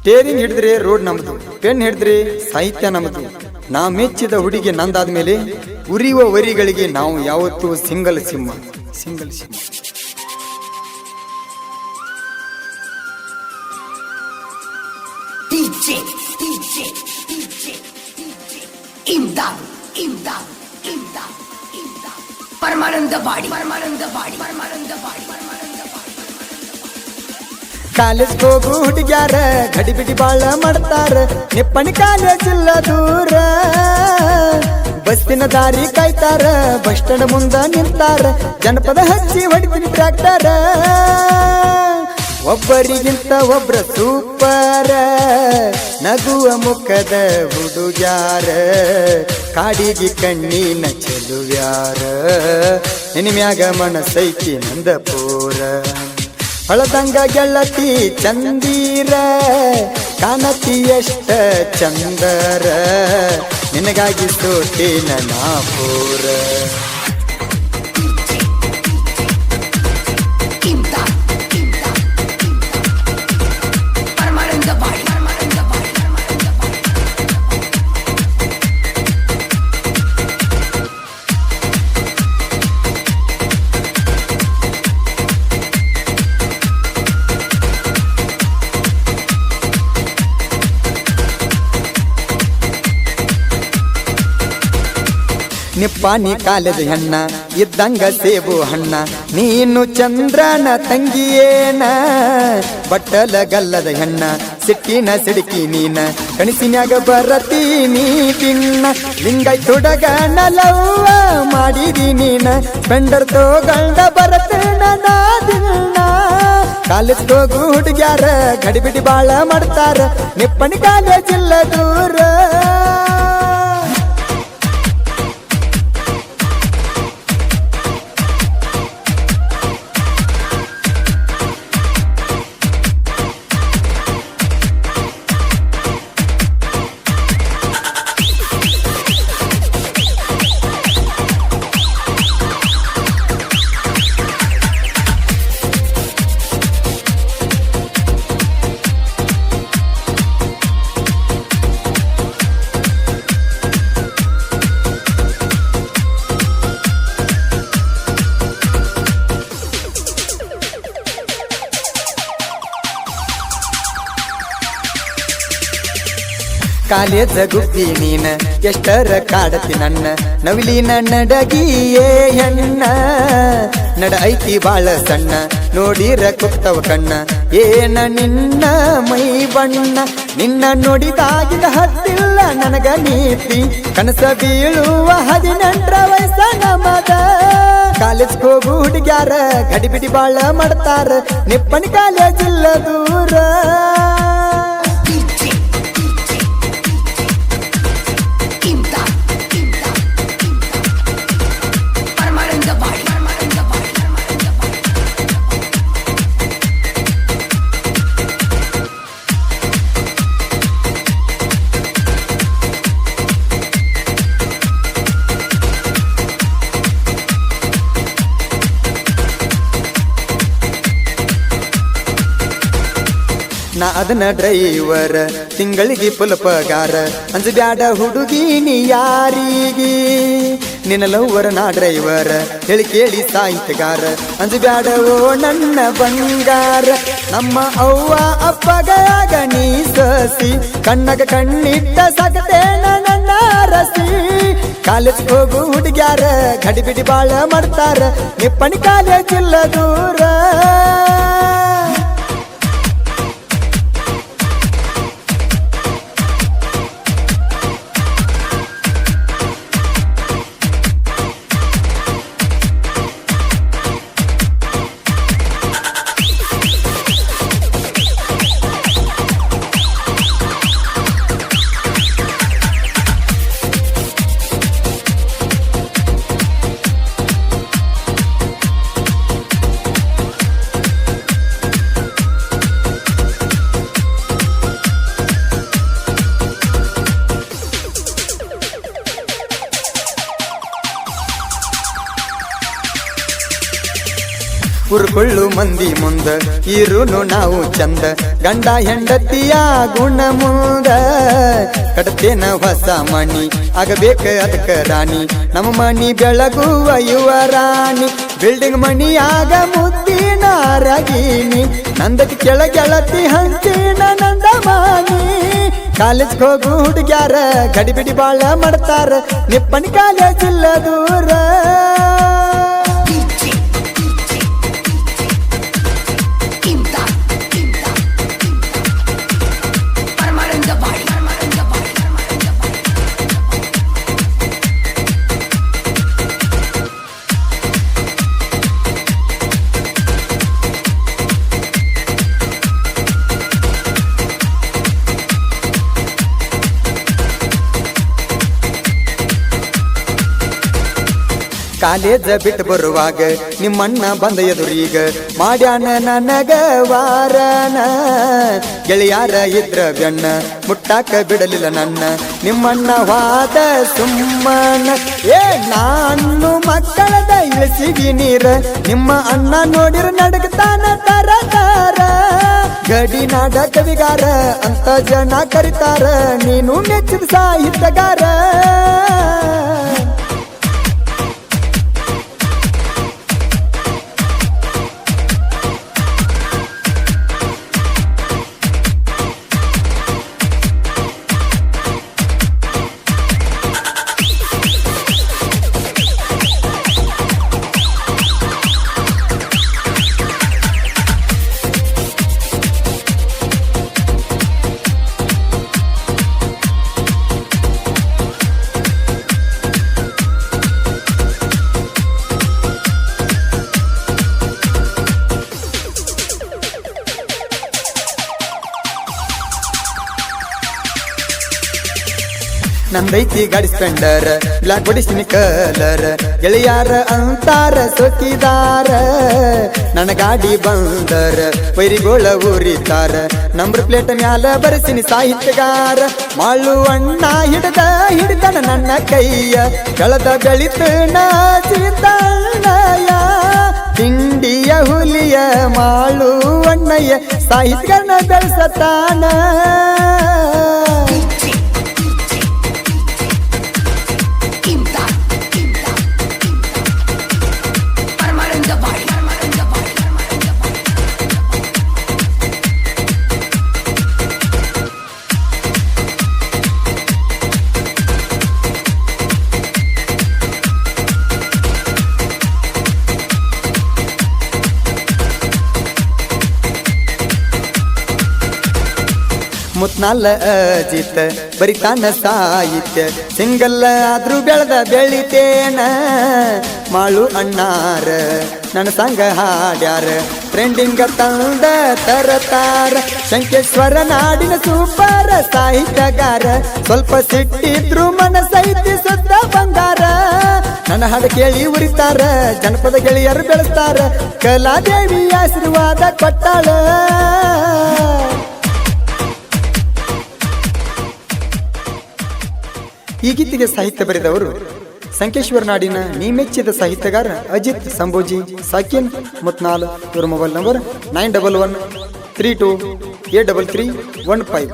Steering ಹಿಡಿದ್ರೆ road ನಮ್ದು, pen ಹಿಡಿದ್ರೆ ಸಾಹಿತ್ಯ ನಮ್ದು. ನಾ ಮೆಚ್ಚಿದ ಹುಡುಗಿ ನಂದಾದ್ಮೇಲೆ ಉರಿಯುವ ವರಿಗಳಿಗೆ ನಾವು ಯಾವತ್ತೂ ಸಿಂಗಲ್ ಸಿಂಹ. ಪರಮಾನಂದ ಬಾಡಿ ಕಾಲೇಜ್ ಹೋಗು ಹುಡುಗ್ಯಾರ ಗಡಿಬಿಡಿ ಬಾಳ ಮಾಡ್ತಾರ, ನಿಪ್ಪಣಿ ಕಾಲೇಜ್ ಇಲ್ಲ ದೂರ. ಬಸ್ಸಿನ ದಾರಿ ಕಾಯ್ತಾರ, ಬಸ್ ಸ್ಟ್ಯಾಂಡ್ ಮುಂದ ನಿಂತಾರ, ಜನಪದ ಹಚ್ಚಿ ಹೊಡಿತೀನಿ ಟ್ರ್ಯಾಕ್ಟರ. ಒಬ್ಬರಿಗಿಂತ ಒಬ್ರ ಸೂಪರ, ನಗುವ ಮುಖದ ಹುಡುಗ್ಯಾರ, ಕಾಡಿಗೆ ಕಣ್ಣಿನ ಚೆಲುವ್ಯಾರ, ನಿನ್ಮ್ಯಾಗ ಮನಸೈತಿ ನಂದಪೂರ. ಹೊಳದಂಗ ಗೆಳತಿ ಚಂದೀರ, ಕಾಣತಿ ಎಷ್ಟ ಚಂದರ, ನಿನಗಾಗಿ ಸೋತಿನ ನಾಪೂರ. ನಿಪ್ಪಾಣಿ ಕಾಲೇಜ್ ಹೆಣ್ಣ ಇದ್ದಂಗ ಸೇಬು ಹಣ್ಣ, ನೀನು ಚಂದ್ರನ ತಂಗಿಯೇನ, ಬಟ್ಟಲ ಗಲ್ಲದ ಹೆಣ್ಣ ಸಿಟ್ಟಿನ ಸಿಡುಕಿ ನೀನ, ಕಣಿಸಿನ್ಯಾಗ ಬರತೀನಿ ತಿನ್ನ. ಲಿಂಗೈ ತೊಡಗನ ಲವ್ವ ಮಾಡಿದಿ ನೀನ, ಸ್ಪೆಂಡರ್ ತೋಗಂಡ ಬರತೇನ ನಾದಿನ. ಕಾಲೇಜ್ ಹೋಗು ಹುಡುಗ್ಯಾರ ಗಡಿಬಿಡಿ ಬಾಳ ಮಾಡ್ತಾರ, ನಿಪ್ಪಣಿ ಕಾಲೇಜ್ ಇಲ್ಲ ದೂರ. ಕಾಲೇಜ ಗುಬ್ಬಿ ನೀನ ಎಷ್ಟರ ಕಾಡತಿ ನನ್ನ, ನವಿಲಿನ ನಡಗಿಯೇ ಹೆಣ್ಣ, ನಡ ಐತಿ ಬಾಳ ಸಣ್ಣ, ನೋಡಿರ ಕುತ್ತವ ಕಣ್ಣ, ಏನ ನಿನ್ನ ಮೈ ಬಣ್ಣ. ನಿನ್ನ ನೋಡಿದಾಗಿದ ಹತ್ತಿಲ್ಲ ನನಗ ನೀತಿ, ಕನಸ ಬೀಳುವ 18ರ ವಯಸ್ಸ ನಮದ. ಕಾಲೇಜ್ ಹೋಗು ಹುಡುಗ್ಯಾರ ಗಡಿಬಿಡಿ ಬಾಳ ಮಾಡ್ತಾರ, ನಿಪ್ಪಣಿ ಕಾಲೇಜ್ ಇಲ್ಲ ದೂರ. ನಾ ಅದನ್ನ ಡ್ರೈವರ್, ತಿಂಗಳಿಗೆ ಫುಲ್ ಪಗಾರ, ಅಂಜು ಬ್ಯಾಡ ಹುಡುಗಿ ನೀ ಯಾರಿಗೆ, ನಿನ್ನ ಲವ್ವರ ನಾ ಡ್ರೈವರ್, ಹೇಳಿ ಕೇಳಿ ಸಾಹಿತ್ಯಗಾರ, ಅಂಜು ಬ್ಯಾಡ ಓ ನನ್ನ ಬಂಗಾರ. ನಮ್ಮ ಅವ್ವ ಅಪ್ಪಗಾಗ ನೀ ಸಸಿ, ಕಣ್ಣಗ ಕಣ್ಣಿಟ್ಟ ಸಗತೇನ ನನ್ನ ರಸಿ. ಕಾಲೇಜ್ ಹೋಗು ಹುಡುಗ್ಯಾರ ಗಡಿಬಿಡಿ ಬಾಳ ಮಾಡ್ತಾರ, ನಿಪ್ಪಣಿ ಕಾಲೇಜ್ ಇಲ್ಲ ದೂರ. ಉರ್ಕೊಳ್ಳು ಮಂದಿ ಮುಂದ ಇರುನು ನಾವು ಚಂದ, ಗಂಡ ಹೆಂಡತಿಯ ಗುಣ ಮುಂದ ಕಟ್ತೇನ ಹೊಸ ಮಣಿ ಆಗಬೇಕ ಅದಕ್ಕ ರಾಣಿ ನಮ್ಮ ಮಣಿ ಬೆಳಗುವ ಯುವರಾಣಿ ಬಿಲ್ಡಿಂಗ್ ಮಣಿಯಾಗ ಮುದ್ದಿನ ರಗೀನಿ ನಂದಕ್ಕೆ ಕೆಳಗೆಳತಿ ಹಂಚಿನ ನಂದ ಮಾನಿ ಕಾಲೇಜ್ ಹೋಗು ಹುಡುಗ್ಯಾರ ಗಡಿಬಿಡಿ ಬಾಳ ಮಾಡ್ತಾರ ನಿಪ್ಪಣಿ ಕಾಲೇಜ್ ಇಲ್ಲ ದೂರ ಕಾಲೇಜ ಬಿಟ್ಟು ಬರುವಾಗ ನಿಮ್ಮಣ್ಣ ಬಂದ ಎದುರೀಗ ಮಾಡ್ಯಾನ ನನಗ ವಾರನ ಗೆಳೆಯಾರ ಇದ್ರ ಬೆನ್ನ ಮುಟ್ಟಾಕ ಬಿಡಲಿಲ್ಲ ನನ್ನ ನಿಮ್ಮಣ್ಣ ವಾದ ಸುಮ್ಮನ ನಾನು ಮಕ್ಕಳದ ಇಳಿಸಿಗಿ ನೀರ ನಿಮ್ಮ ಅಣ್ಣ ನೋಡಿರ ನಡಗತಾನ ತರ ತರ ಗಡಿ ನಾಡ ಕವಿಗಾರ ಅಂತ ಜನ ಕರಿತಾರ ನೀನು ಮೆಚ್ಚಿದ ಸಾಹಿತ್ಯಗಾರ ನಂದೈತಿ ಗಾಡಿ ಸ್ಪೆಂಡರ್ ಬ್ಲಾಕ್ ಹೊಡಿಸ್ತೀನಿ ಕಲರ್ ಗೆಳೆಯಾರ ಅಂತಾರ ಸೊಕ್ಕಿದಾರ ನನ್ನ ಗಾಡಿ ಬಂದರ ವೈರಿಗೋಳ ಊರಿತಾರ ನಂಬರ್ ಪ್ಲೇಟ್ ಮ್ಯಾಲ ಬರೆಸಿನಿ ಸಾಹಿತ್ಯಗಾರ ಮಾಳು ಅಣ್ಣ ಹಿಡಿದನ ನನ್ನ ಕೈಯ ಕಳೆದ ಬೆಳಿತ ನಾಚಿತಣ್ಣಯ ತಿಂಡಿಯ ಹುಲಿಯ ಮಾಳು ಅಣ್ಣಯ್ಯ ಸಾಹಿತ್ಯನ ಬೆಳೆಸತಾನ ಮುತ್ನಾಲ ಅಜಿತ್ ಬರಿತಾನ ಸಾಹಿತ್ಯ ಸಿಂಗಲ್ ಆದ್ರೂ ಬೆಳೆದ ಬೆಳಿತೇನ ಮಾಳು ಅಣ್ಣಾರ ನನ್ನ ಸಂಗ ಹಾಡ್ಯಾರ ಟ್ರೆಂಡಿಂಗ ತಂದ ತರತಾರ ಶಂಕೇಶ್ವರ ನಾಡಿನ ಸೂಪರ್ ಸಾಹಿತ್ಯಗಾರ ಸ್ವಲ್ಪ ಸಿಟ್ಟಿದ್ರು ಮನಸೈತಿ ಸುತ್ತ ಬಂಗಾರ ನನ್ನ ಹಾಡು ಕೇಳಿ ಉರಿತಾರ ಜನಪದ ಗೆಳೆಯರು ಬೆಳೆಸ್ತಾರ ಕಲಾದೇವಿ ಆಶೀರ್ವಾದ ಕೊಟ್ಟಾಳ ಈ ಗೀತೆಗೆ ಸಾಹಿತ್ಯ ಬರೆದವರು ಸಂಕೇಶ್ವರ ನಾಡಿನ ಮೆಚ್ಚಿದ ಸಾಹಿತ್ಯಗಾರ ಅಜಿತ್ ಸಂಭೋಜಿ ಸಾಕಿನ್ ಮುತ್ನಾಲ್. ಇವರ ಮೊಬೈಲ್ ನಂಬರ್ 9113283315.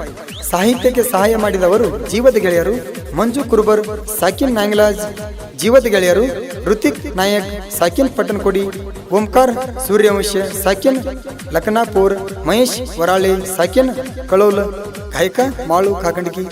ಸಾಹಿತ್ಯಕ್ಕೆ ಸಹಾಯ ಮಾಡಿದವರು ಜೀವದ ಗೆಳೆಯರು ಮಂಜು ಕುರುಬರ್, ಸಾಕಿನ್ ನಾಂಗ್ಲಾಜ್. ಜೀವದ ಗೆಳೆಯರು ಋತಿಕ್ ನಾಯಕ್, ಸಾಕಿನ್ ಪಟ್ಟಣಕೊಡಿ, ಓಂಕಾರ ಸೂರ್ಯವಂಶ, ಸಾಕಿನ್ ಲಖನಾಪುರ್, ಮಹೇಶ್ ವರಾಳೆ, ಸಾಕಿನ್ ಕಳೋಲ್, ಗಾಯಕ ಮಾಳು ಕಾಕಂಡಗಿ.